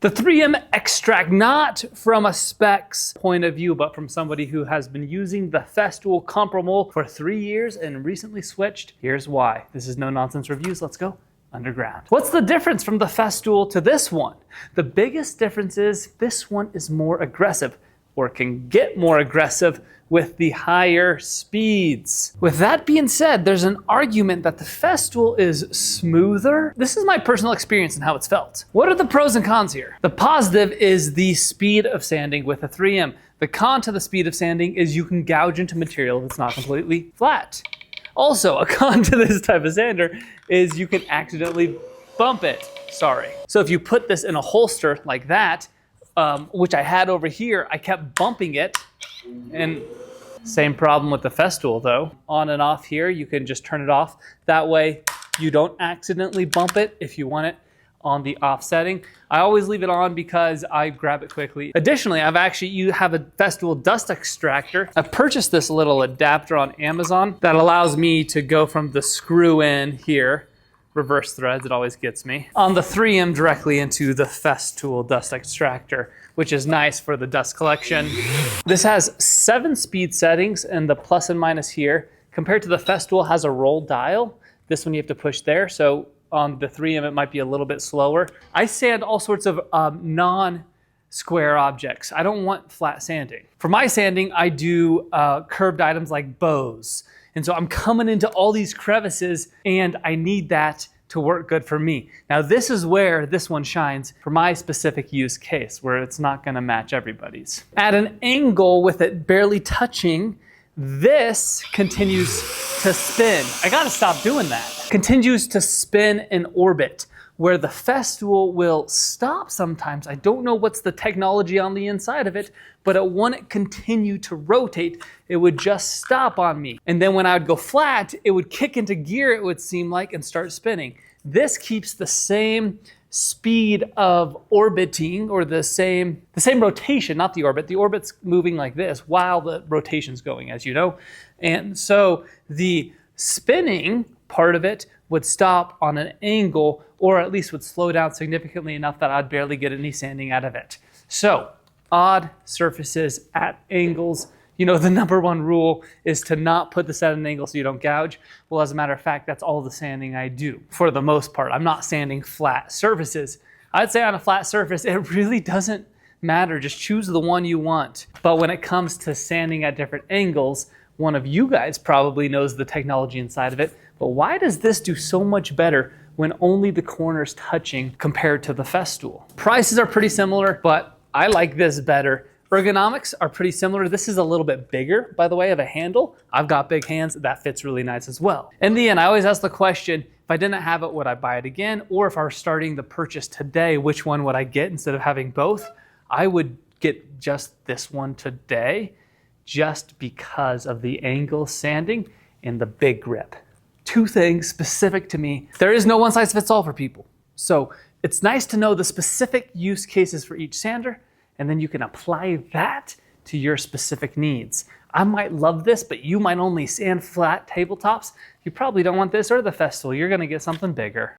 The 3M xtract, not from a specs point of view, but from somebody who has been using the Festool comparable for 3 years and recently switched. Here's why. This is No Nonsense Reviews. Let's go underground. What's the difference from the Festool to this one? The biggest difference is this one is more aggressive, or can get more aggressive with the higher speeds. With that being said, there's an argument that the Festool is smoother. This is my personal experience and how it's felt. What are the pros and cons here? The positive is the speed of sanding with a 3M. The con to the speed of sanding is you can gouge into material that's not completely flat. Also, a con to this type of sander is you can accidentally bump it. Sorry. So if you put this in a holster like that, which I had over here, I kept bumping it, and same problem with the Festool though. On and off here, you can just turn it off. That way you don't accidentally bump it if you want it on the off setting. I always leave it on because I grab it quickly. Additionally, you have a Festool dust extractor. I purchased this little adapter on Amazon that allows me to go from the screw in here, reverse threads, it always gets me, on the 3M directly into the Festool dust extractor, which is nice for the dust collection. This has 7 speed settings, and the plus and minus here, compared to the Festool, has a roll dial. This one you have to push there, so on the 3M it might be a little bit slower. I sand all sorts of non-square objects. I don't want flat sanding. For my sanding, I do curved items like bows. And so I'm coming into all these crevices and I need that to work good for me. Now this is where this one shines for my specific use case, where it's not gonna match everybody's. At an angle with it barely touching, this continues to spin. I gotta stop doing that. Continues to spin in orbit, where the Festool will stop sometimes. I don't know what's the technology on the inside of it, but it wouldn't continue to rotate. It would just stop on me. And then when I would go flat, it would kick into gear, it would seem like, and start spinning. This keeps the same speed of orbiting, or the same rotation, not the orbit. The orbit's moving like this while the rotation's going, as you know. And so the spinning part of it would stop on an angle, or at least would slow down significantly enough that I'd barely get any sanding out of it. So odd surfaces at angles, you know, the #1 rule is to not put this at an angle so you don't gouge. Well, as a matter of fact, that's all the sanding I do for the most part. I'm not sanding flat surfaces. I'd say on a flat surface, it really doesn't matter. Just choose the one you want. But when it comes to sanding at different angles, one of you guys probably knows the technology inside of it, but why does this do so much better when only the corner's touching compared to the Festool? Prices are pretty similar, but I like this better. Ergonomics are pretty similar. This is a little bit bigger, by the way, of a handle. I've got big hands, that fits really nice as well. In the end, I always ask the question, if I didn't have it, would I buy it again? Or if I were starting the purchase today, which one would I get instead of having both? I would get just this one today, just because of the angle sanding and the big grip. 2 things specific to me. There is no one size fits all for people. So it's nice to know the specific use cases for each sander, and then you can apply that to your specific needs. I might love this, but you might only sand flat tabletops. You probably don't want this or the Festool. You're gonna get something bigger.